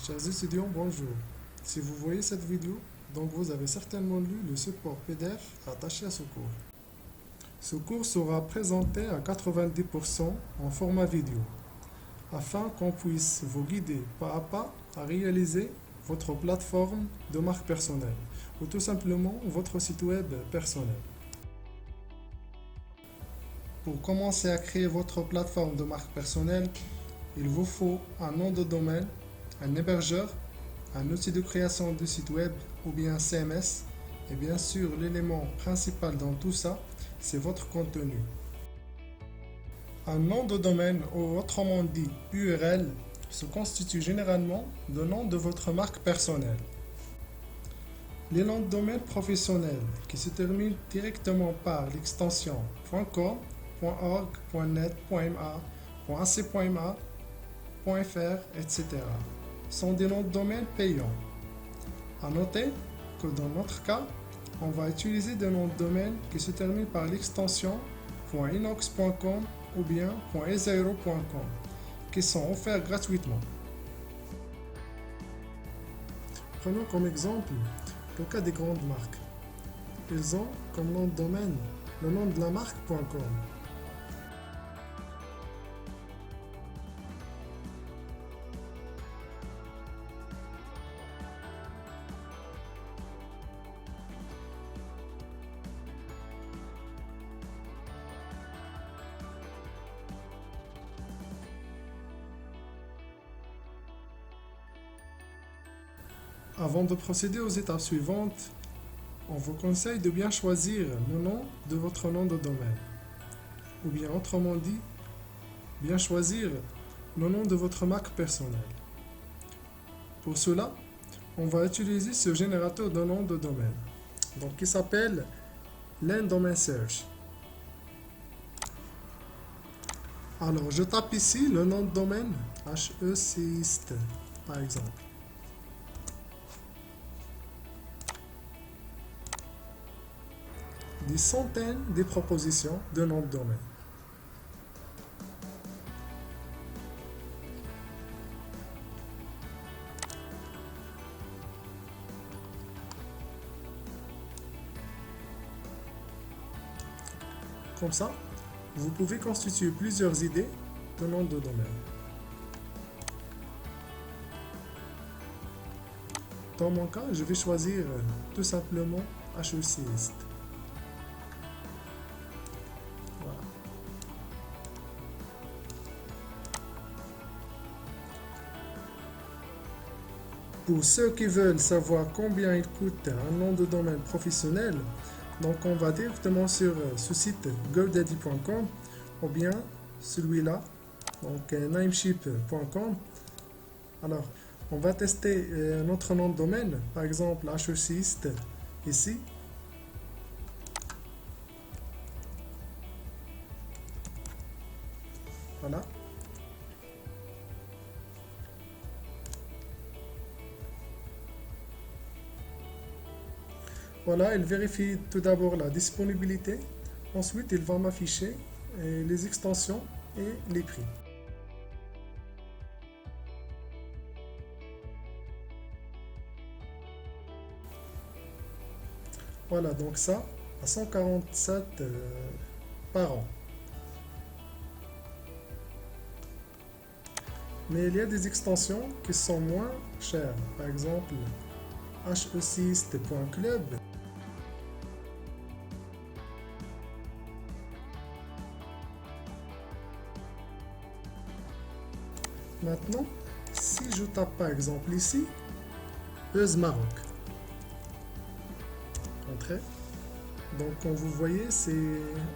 Chers étudiants, bonjour. Si vous voyez cette vidéo, donc vous avez certainement lu le support PDF attaché à ce cours. Ce cours sera présenté à 90% en format vidéo, afin qu'on puisse vous guider pas à pas à réaliser votre plateforme de marque personnelle, ou tout simplement votre site web personnel. Pour commencer à créer votre plateforme de marque personnelle, il vous faut un nom de domaine, un hébergeur, un outil de création de site web ou bien un CMS. Et bien sûr, l'élément principal dans tout ça, c'est votre contenu. Un nom de domaine, ou autrement dit URL, se constitue généralement du nom de votre marque personnelle. Les noms de domaine professionnels qui se terminent directement par l'extension .com, .org, .net, .ma, .ac.ma, .fr, etc. sont des noms de domaine payants. À noter que dans notre cas, on va utiliser des noms de domaine qui se terminent par l'extension .inox.com ou bien .ezero.com qui sont offerts gratuitement. Prenons comme exemple le cas des grandes marques. Ils ont comme nom de domaine le nom de la marque.com. Avant de procéder aux étapes suivantes, on vous conseille de bien choisir le nom de votre nom de domaine. Ou bien autrement dit, bien choisir le nom de votre marque personnelle. Pour cela, on va utiliser ce générateur de nom de domaine, donc qui s'appelle Domain Search. Alors, je tape ici le nom de domaine HECist, par exemple. Des centaines de propositions de noms de domaine. Comme ça, vous pouvez constituer plusieurs idées de noms de domaine. Dans mon cas, je vais choisir tout simplement HECist. Voilà. Pour ceux qui veulent savoir combien il coûte un nom de domaine professionnel, donc on va directement sur ce site GoDaddy.com ou bien celui-là, donc Namecheap.com. Alors, on va tester notre nom de domaine, par exemple HECist ici. Voilà. Voilà, il vérifie tout d'abord la disponibilité. Ensuite, il va m'afficher les extensions et les prix. Voilà, donc ça, à 147 par an. Mais il y a des extensions qui sont moins chères. Par exemple, hecist.club. Maintenant, si je tape par exemple ici, Euse Maroc. Entrée. Donc, comme vous voyez, c'est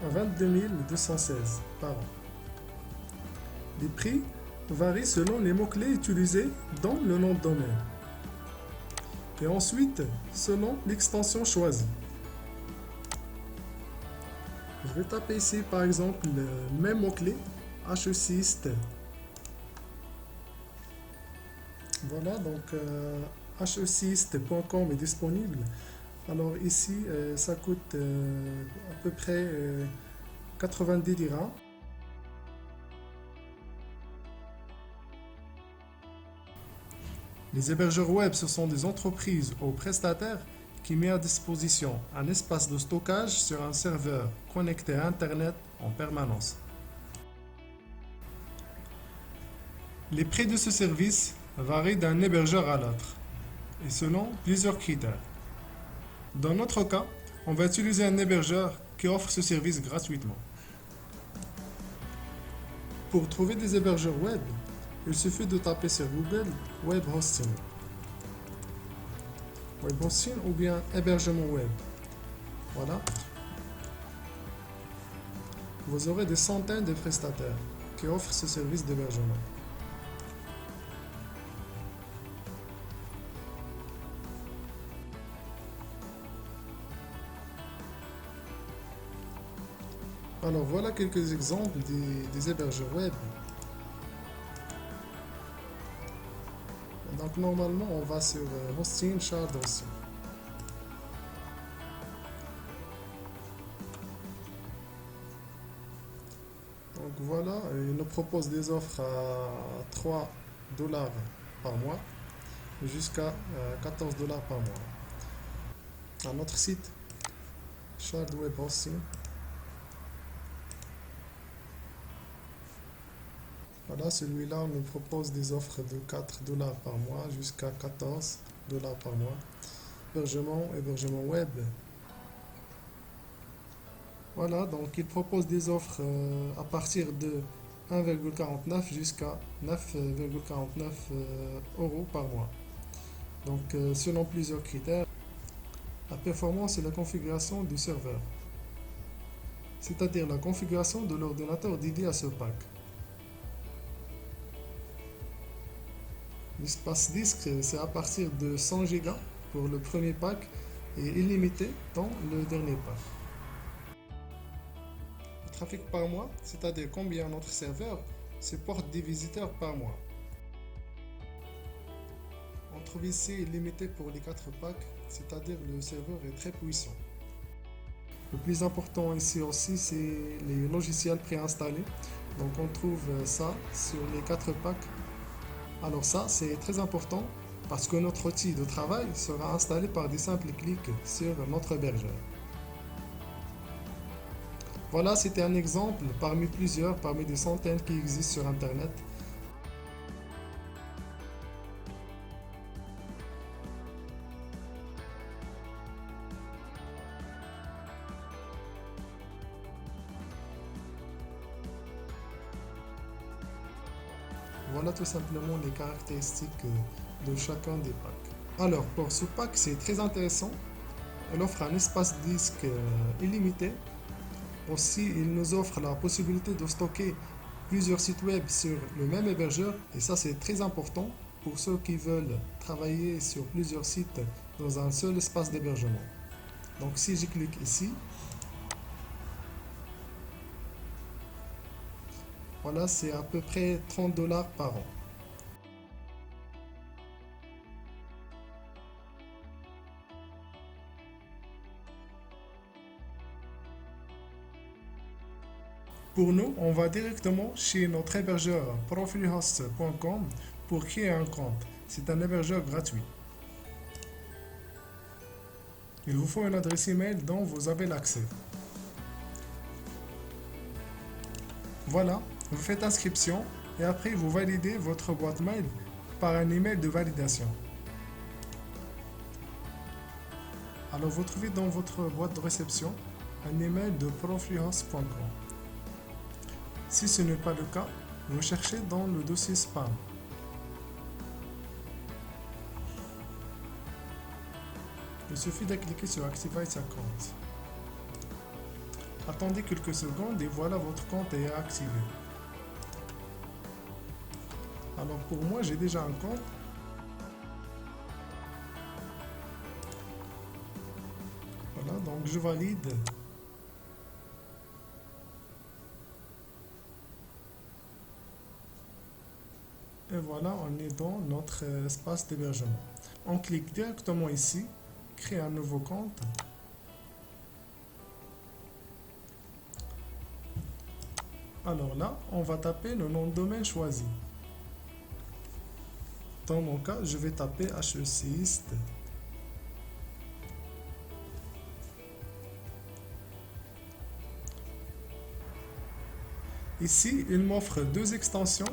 à 22 216 par an. Les prix varient selon les mots-clés utilisés dans le nom de domaine. Et ensuite, selon l'extension choisie. Je vais taper ici, par exemple, le même mot-clé, HECist. Voilà, donc hecist.com est disponible. Alors ici, ça coûte à peu près 90 dirhams. Les hébergeurs web, ce sont des entreprises ou prestataires qui mettent à disposition un espace de stockage sur un serveur connecté à Internet en permanence. Les prix de ce service varient d'un hébergeur à l'autre et selon plusieurs critères. Dans notre cas, on va utiliser un hébergeur qui offre ce service gratuitement. Pour trouver des hébergeurs web, il suffit de taper sur Google Web Hosting. Web hosting ou bien hébergement web. Voilà. Vous aurez des centaines de prestataires qui offrent ce service d'hébergement. Alors voilà quelques exemples des hébergeurs web. Donc normalement on va sur Hosting, Shard Hosting. Donc voilà, il nous propose des offres à 3 dollars par mois jusqu'à 14 dollars par mois. Un autre site, Shard Web Hosting. Voilà, celui-là nous propose des offres de 4 dollars par mois jusqu'à 14 dollars par mois. Hébergement web. Voilà, donc il propose des offres à partir de 1,49 jusqu'à 9,49 euros par mois. Donc selon plusieurs critères, la performance et la configuration du serveur, c'est-à-dire la configuration de l'ordinateur dédié à ce pack. L'espace disque, c'est à partir de 100 Go pour le premier pack et illimité dans le dernier pack. Le trafic par mois, c'est-à-dire combien notre serveur supporte des visiteurs par mois. On trouve ici illimité pour les 4 packs, c'est-à-dire le serveur est très puissant. Le plus important ici aussi, c'est les logiciels préinstallés. Donc on trouve ça sur les 4 packs. Alors ça, c'est très important parce que notre outil de travail sera installé par des simples clics sur notre hébergeur. Voilà, c'était un exemple parmi plusieurs, parmi des centaines qui existent sur Internet. Voilà tout simplement les caractéristiques de chacun des packs. Alors, pour ce pack, c'est très intéressant. Elle offre un espace disque illimité. Aussi, il nous offre la possibilité de stocker plusieurs sites web sur le même hébergeur. Et ça, c'est très important pour ceux qui veulent travailler sur plusieurs sites dans un seul espace d'hébergement. Donc, si je clique ici, voilà, c'est à peu près 30 dollars par an. Pour nous, on va directement chez notre hébergeur profilhost.com pour créer un compte. C'est un hébergeur gratuit. Il vous faut une adresse email dont vous avez l'accès. Voilà, vous faites inscription et après vous validez votre boîte mail par un email de validation. Alors vous trouvez dans votre boîte de réception un email de profilhost.com. Si ce n'est pas le cas, vous cherchez dans le dossier spam. Il suffit de cliquer sur Activate Account. Attendez quelques secondes et voilà votre compte est activé. Alors pour moi, j'ai déjà un compte. Voilà, donc je valide. Et voilà, on est dans notre espace d'hébergement. On clique directement ici, créer un nouveau compte. Alors là, on va taper le nom de domaine choisi. Dans mon cas, je vais taper HECiste. Ici, il m'offre deux extensions,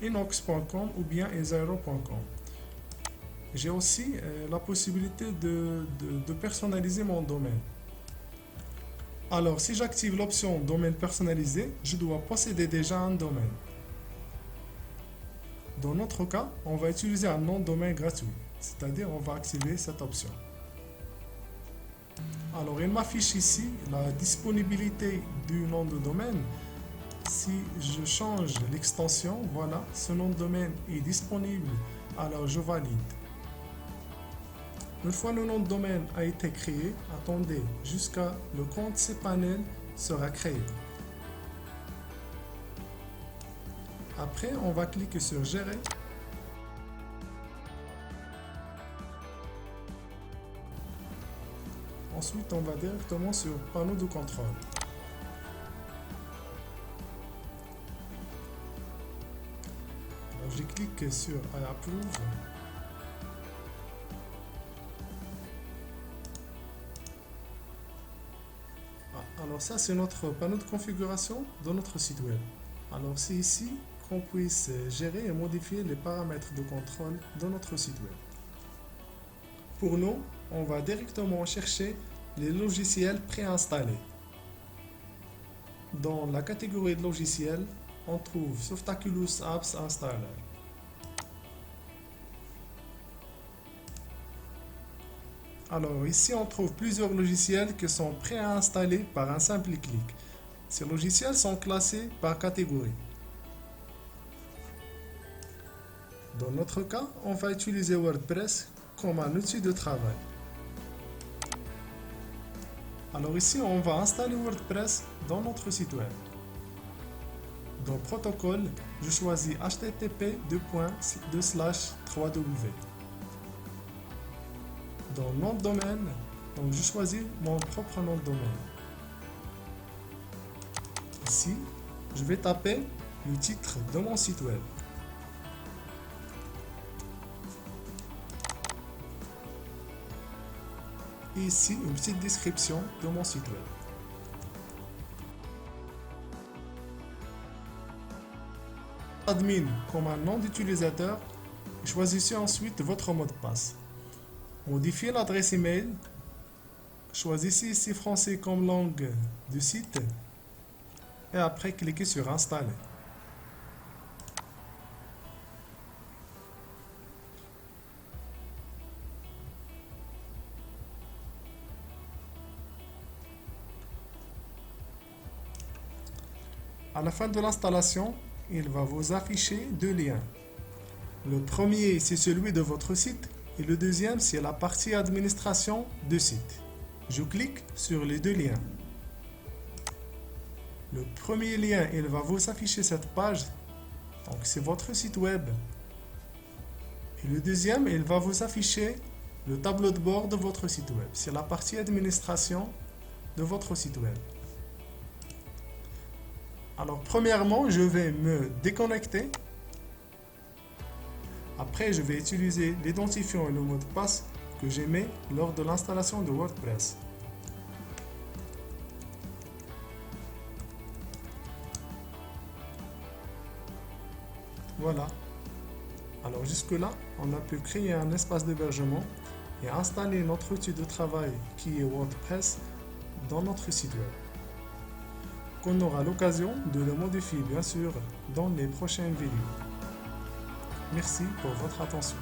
inox.com ou bien isaero.com. J'ai aussi la possibilité de personnaliser mon domaine. Alors, si j'active l'option domaine personnalisé, je dois posséder déjà un domaine. Dans notre cas, on va utiliser un nom de domaine gratuit, c'est-à-dire on va activer cette option. Alors, il m'affiche ici la disponibilité du nom de domaine. Si je change l'extension, voilà, ce nom de domaine est disponible, alors je valide. Une fois le nom de domaine a été créé, attendez jusqu'à le compte cPanel sera créé. Après, on va cliquer sur Gérer. Ensuite, on va directement sur Panneau de contrôle. Alors, je clique sur I approve. Alors ça, c'est notre panneau de configuration de notre site web. Alors c'est ici qu'on puisse gérer et modifier les paramètres de contrôle de notre site web. Pour nous, on va directement chercher les logiciels préinstallés. Dans la catégorie de logiciels, on trouve Softaculous Apps Installer. Alors ici, on trouve plusieurs logiciels qui sont prêts à installer par un simple clic. Ces logiciels sont classés par catégorie. Dans notre cas, on va utiliser WordPress comme un outil de travail. Alors ici, on va installer WordPress dans notre site web. Dans Protocole, je choisis http://3w. Dans nom de domaine, donc je choisis mon propre nom de domaine. Ici, je vais taper le titre de mon site web. Et ici, une petite description de mon site web. Admin comme un nom d'utilisateur, choisissez ensuite votre mot de passe. Modifiez l'adresse email. Choisissez ici français comme langue du site. Et après, cliquez sur Installer. À la fin de l'installation, il va vous afficher deux liens. Le premier, c'est celui de votre site. Et le deuxième, c'est la partie administration du site. Je clique sur les deux liens. Le premier lien, il va vous afficher cette page. Donc, c'est votre site web. Et le deuxième, il va vous afficher le tableau de bord de votre site web. C'est la partie administration de votre site web. Alors, premièrement, je vais me déconnecter. Après, je vais utiliser l'identifiant et le mot de passe que j'ai mis lors de l'installation de WordPress. Voilà. Alors jusque-là, on a pu créer un espace d'hébergement et installer notre outil de travail qui est WordPress dans notre site web. Qu'on aura l'occasion de le modifier bien sûr dans les prochaines vidéos. Merci pour votre attention.